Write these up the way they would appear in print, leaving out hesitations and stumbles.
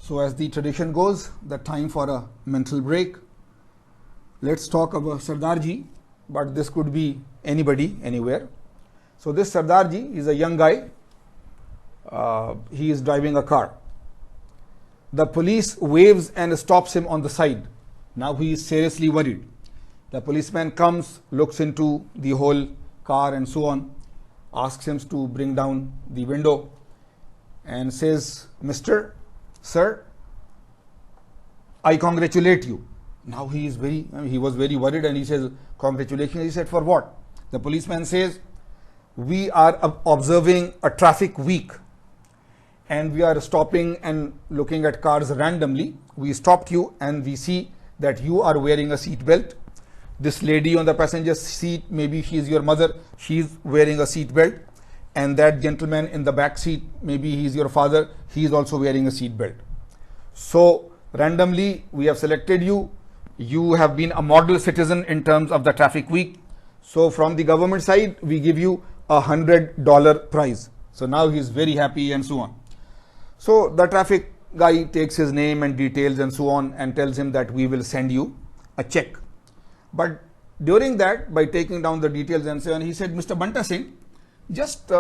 So as the tradition goes, the time for a mental break. Let's talk about Sardarji, but this could be anybody, anywhere. So this Sardarji is a young guy. He is driving a car. The police waves and stops him on the side. Now he is seriously worried. The policeman comes, looks into the whole car and so on, asks him to bring down the window and says, "Mr. Sir, I congratulate you." Now he was very worried and he says, "Congratulations." He said, "For what?" The policeman says, "We are observing a traffic week and we are stopping and looking at cars randomly. We stopped you and we see that you are wearing a seat belt. This lady on the passenger seat, maybe she is your mother, she is wearing a seat belt. And that gentleman in the back seat, maybe he is your father, he is also wearing a seat belt. So randomly we have selected you. You have been a model citizen in terms of the traffic week. So from the government side, we give you $100 prize." So now he is very happy and so on. So the traffic guy takes his name and details and so on and tells him that we will send you a check. But during that, by taking down the details and so on, he said, "Mr. Banta Singh, just,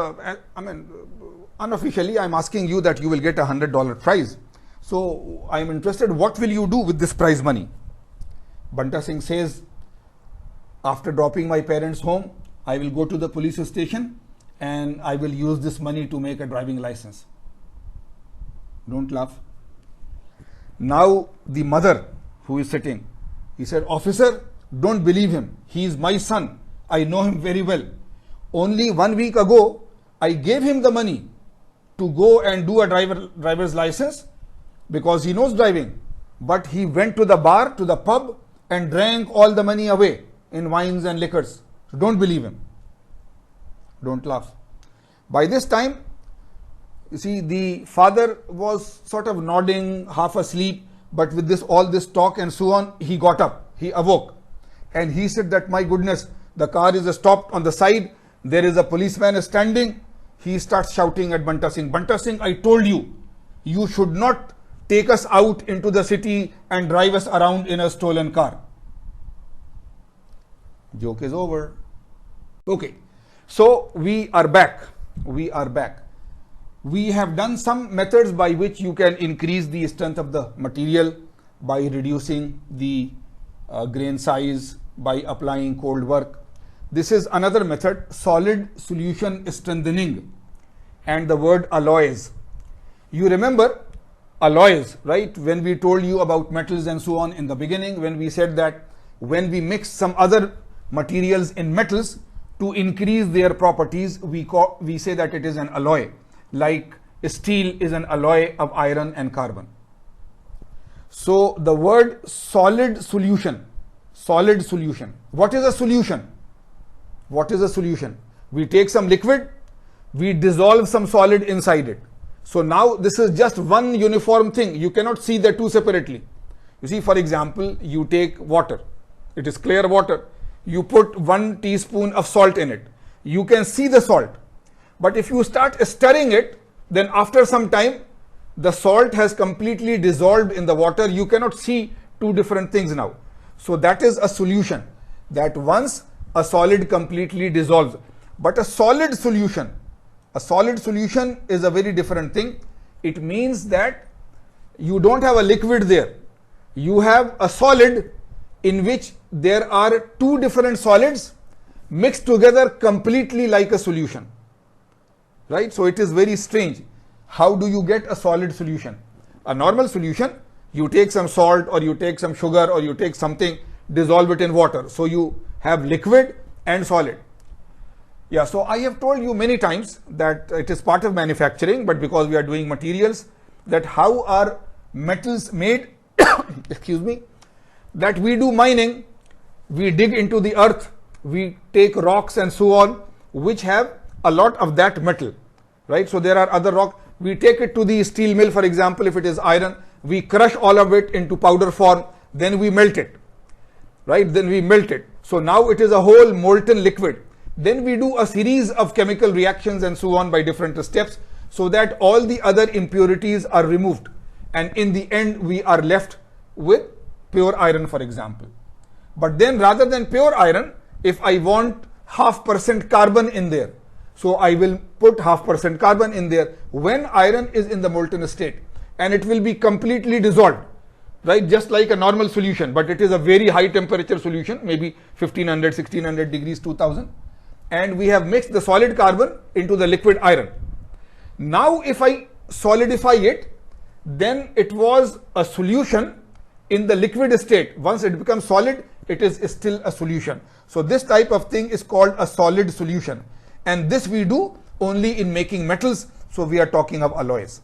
unofficially, I'm asking you that you will get $100 prize. So I'm interested, what will you do with this prize money?" Banta Singh says, "After dropping my parents home, I will go to the police station and I will use this money to make a driving license." Don't laugh. Now the mother who is sitting, he said, "Officer, don't believe him. He is my son. I know him very well. Only 1 week ago, I gave him the money to go and do a driver's license because he knows driving. But he went to the bar, to the pub and drank all the money away in wines and liquors. So don't believe him." Don't laugh. By this time, you see, the father was sort of nodding, half asleep, but with all this talk and so on, he got up, he awoke. And he said that, "My goodness, the car is stopped on the side. There is a policeman standing." He starts shouting at Banta Singh, "Banta Singh, I told you, you should not take us out into the city and drive us around in a stolen car." Joke is over. Okay, so we are back. We have done some methods by which you can increase the strength of the material by reducing the grain size, by applying cold work. This is another method, solid solution strengthening, and the word alloys. You remember alloys, right? When we told you about metals and so on in the beginning, when we said that when we mix some other materials in metals to increase their properties, we say that it is an alloy. Like steel is an alloy of iron and carbon. So the word solid solution. What is a solution? We take some liquid, we dissolve some solid inside it. So now this is just one uniform thing. You cannot see the two separately. You see, for example, you take water. It is clear water. You put 1 teaspoon of salt in it. You can see the salt. But if you start stirring it, then after some time, the salt has completely dissolved in the water. You cannot see two different things now. So that is a solution, that once a solid completely dissolves. But a solid solution is a very different thing. It means that you don't have a liquid there. You have a solid in which there are two different solids mixed together completely like a solution. Right? So it is very strange. How do you get a solid solution? A normal solution, you take some salt or you take some sugar or you take something, dissolve it in water. So you have liquid and solid. Yeah, so I have told you many times that it is part of manufacturing, but because we are doing materials, that how are metals made? Excuse me. That we do mining, we dig into the earth, we take rocks and so on, which have a lot of that metal, right? So there are other rocks. We take it to the steel mill, for example, if it is iron, we crush all of it into powder form, then we melt it, right? Then we melt it. So now it is a whole molten liquid. Then we do a series of chemical reactions and so on by different steps so that all the other impurities are removed. and in the end we are left with pure iron, for example. But then rather than pure iron, if I want 0.5% carbon in there, so I will put 0.5% carbon in there when iron is in the molten state, and it will be completely dissolved, right? Just like a normal solution, but it is a very high temperature solution, maybe 1500, 1600 degrees, 2000. And we have mixed the solid carbon into the liquid iron. Now if I solidify it, then it was a solution in the liquid state. Once it becomes solid, it is still a solution. So this type of thing is called a solid solution. And this we do only in making metals. So we are talking of alloys,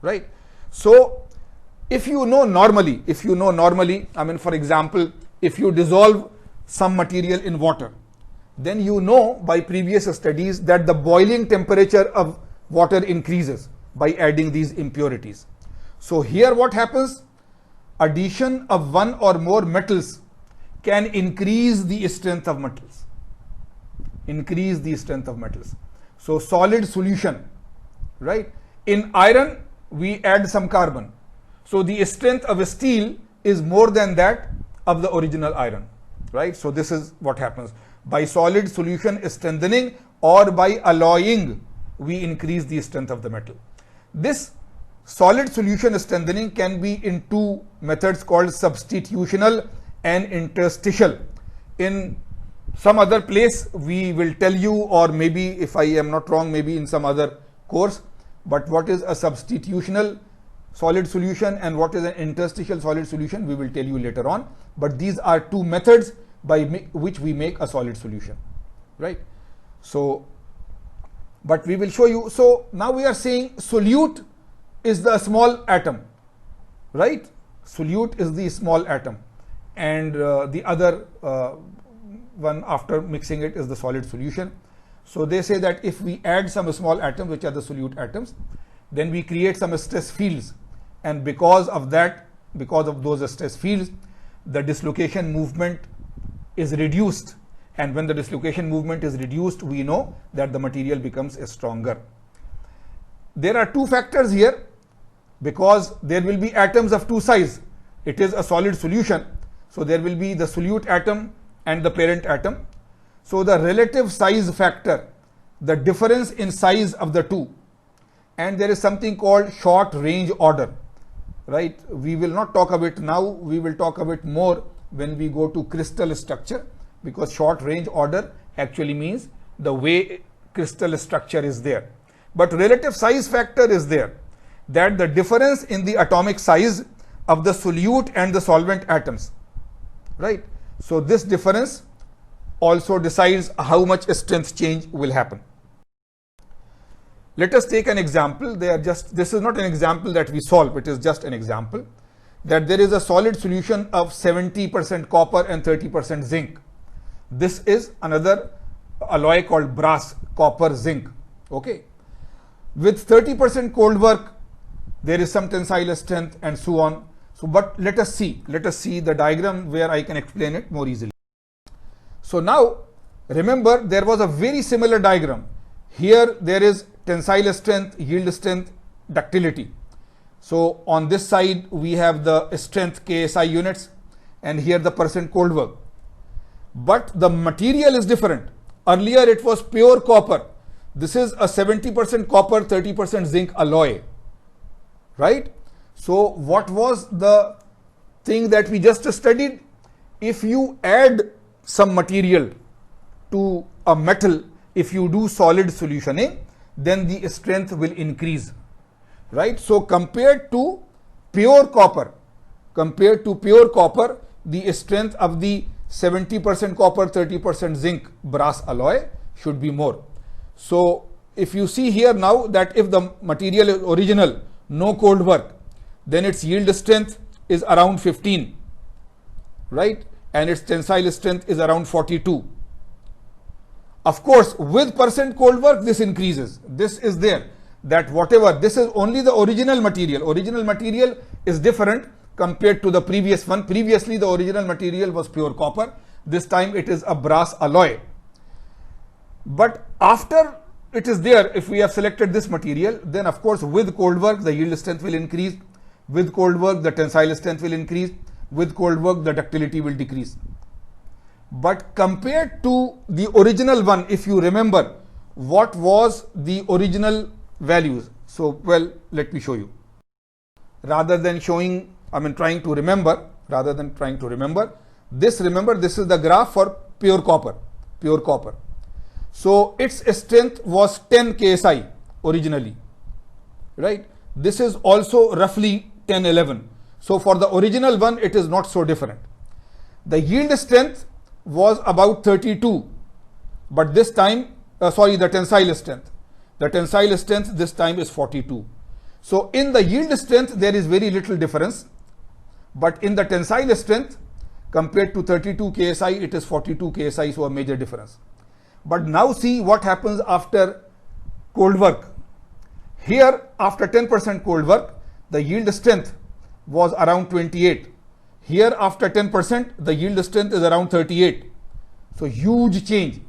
right? So if you know normally, I mean, for example, if you dissolve some material in water, then you know by previous studies that the boiling temperature of water increases by adding these impurities. So here what happens? Addition of one or more metals can increase the strength of metals. So solid solution, right? In iron, we add some carbon. So the strength of steel is more than that of the original iron, right? So this is what happens. By solid solution strengthening or by alloying, we increase the strength of the metal. This solid solution strengthening can be in two methods called substitutional and interstitial. In some other place we will tell you, or maybe if I am not wrong, maybe in some other course, but what is a substitutional solid solution and what is an interstitial solid solution, we will tell you later on. But these are two methods by which we make a solid solution, right? So, but we will show you. So now we are saying solute is the small atom, right? Solute is the small atom, and the other one after mixing it is the solid solution. So they say that if we add some small atoms, which are the solute atoms, then we create some stress fields, and because of those stress fields, the dislocation movement is reduced, and when the dislocation movement is reduced, we know that the material becomes stronger. There are two factors here, because there will be atoms of two sizes. It is a solid solution, so there will be the solute atom and the parent atom. So the relative size factor, the difference in size of the two, and there is something called short range order, right? We will not talk of it now, we will talk of it more when we go to crystal structure, because short range order actually means the way crystal structure is there. But relative size factor is there, that the difference in the atomic size of the solute and the solvent atoms, right? So this difference also decides how much strength change will happen. Let us take an example. This is not an example that we solve, it is just an example that there is a solid solution of 70% copper and 30% zinc. This is another alloy called brass, copper, zinc, okay? With 30% cold work, there is some tensile strength and so on. So, but let us see the diagram where I can explain it more easily. So now remember, there was a very similar diagram. Here there is tensile strength, yield strength, ductility. So on this side we have the strength KSI units, and here the percent cold work. But the material is different. Earlier it was pure copper. This is a 70% copper, 30% zinc alloy, right? So what was the thing that we just studied? If you add some material to a metal, if you do solid solutioning, then the strength will increase, right? So compared to pure copper, the strength of the 70% copper, 30% zinc brass alloy should be more. So if you see here now that if the material is original, no cold work, then its yield strength is around 15, right? And its tensile strength is around 42. Of course, with percent cold work, this increases. This is there, that whatever, this is only the original material. Original material is different compared to the previous one. Previously, the original material was pure copper. This time it is a brass alloy. But after it is there, if we have selected this material, then of course with cold work, the yield strength will increase. With cold work, the tensile strength will increase. With cold work, the ductility will decrease. But compared to the original one, if you remember, what was the original values? So, well, let me show you. Rather than trying to remember, this is the graph for pure copper. So, its strength was 10 KSI originally, right? This is also roughly 10, 11. So, for the original one, it is not so different. The yield strength was about 32, but this time, the tensile strength. The tensile strength this time is 42. So, in the yield strength, there is very little difference, but in the tensile strength, compared to 32 KSI, it is 42 KSI, so a major difference. But now see what happens after cold work. Here, after 10% cold work, the yield strength was around 28. Here, after 10%, the yield strength is around 38. So, huge change.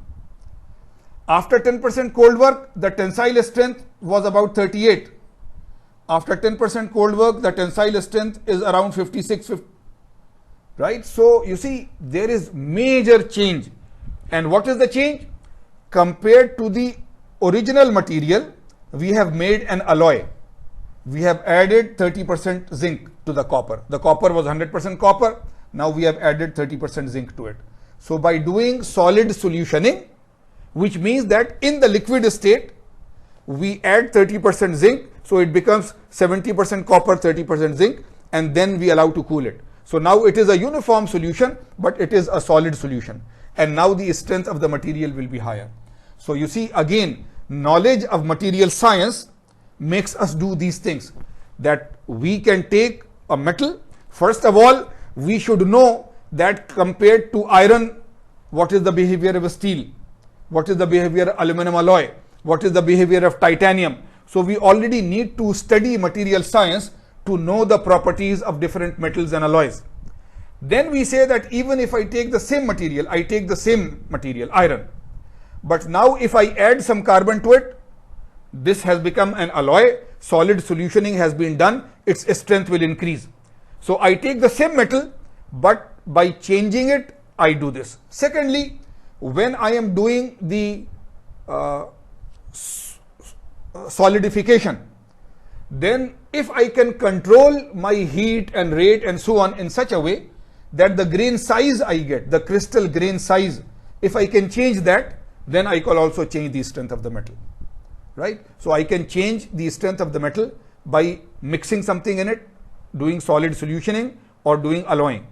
After 10% cold work, the tensile strength was about 38. After 10% cold work, the tensile strength is around 56, 50, right? So, you see, there is major change. And what is the change? Compared to the original material, we have made an alloy. We have added 30% zinc to the copper. The copper was 100% copper. Now we have added 30% zinc to it. So by doing solid solutioning, which means that in the liquid state, we add 30% zinc. So it becomes 70% copper, 30% zinc, and then we allow to cool it. So now it is a uniform solution, but it is a solid solution. And now the strength of the material will be higher. So you see, again, knowledge of material science makes us do these things, that we can take a metal. First of all, we should know that compared to iron, what is the behavior of steel, what is the behavior of aluminum alloy, what is the behavior of titanium. So we already need to study material science to know the properties of different metals and alloys. Then we say that even if I take the same material, iron, but now if I add some carbon to it, this has become an alloy, solid solutioning has been done, its strength will increase. So I take the same metal, but by changing it, I do this. Secondly, when I am doing the solidification, then if I can control my heat and rate and so on in such a way that the grain size I get, the crystal grain size, if I can change that, then I can also change the strength of the metal, right? So I can change the strength of the metal by mixing something in it, doing solid solutioning or doing alloying.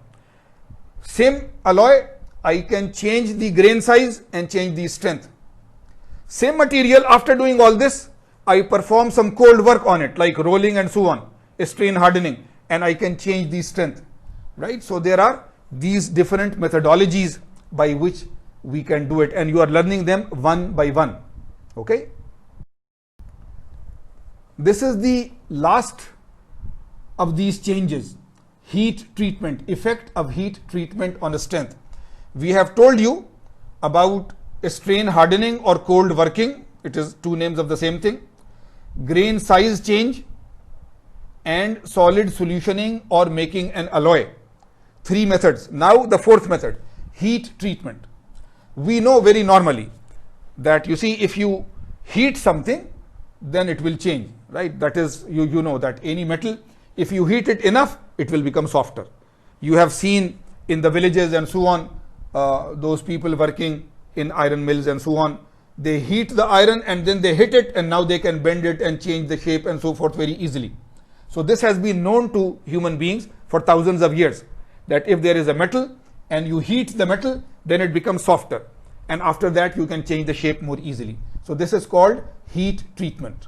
Same alloy, I can change the grain size and change the strength. Same material, after doing all this, I perform some cold work on it, like rolling and so on, strain hardening, and I can change the strength, right? So there are these different methodologies by which we can do it, and you are learning them one by one, okay? This is the last of these changes, heat treatment, effect of heat treatment on strength. We have told you about strain hardening or cold working. It is two names of the same thing. Grain size change and solid solutioning or making an alloy. Three methods. Now the fourth method, heat treatment. We know very normally that, you see, if you heat something, then it will change, right? That is, you know that any metal, if you heat it enough, it will become softer. You have seen in the villages and so on, those people working in iron mills and so on, they heat the iron and then they hit it, and now they can bend it and change the shape and so forth very easily. So this has been known to human beings for thousands of years, that if there is a metal and you heat the metal, then it becomes softer, and after that you can change the shape more easily. So this is called heat treatment.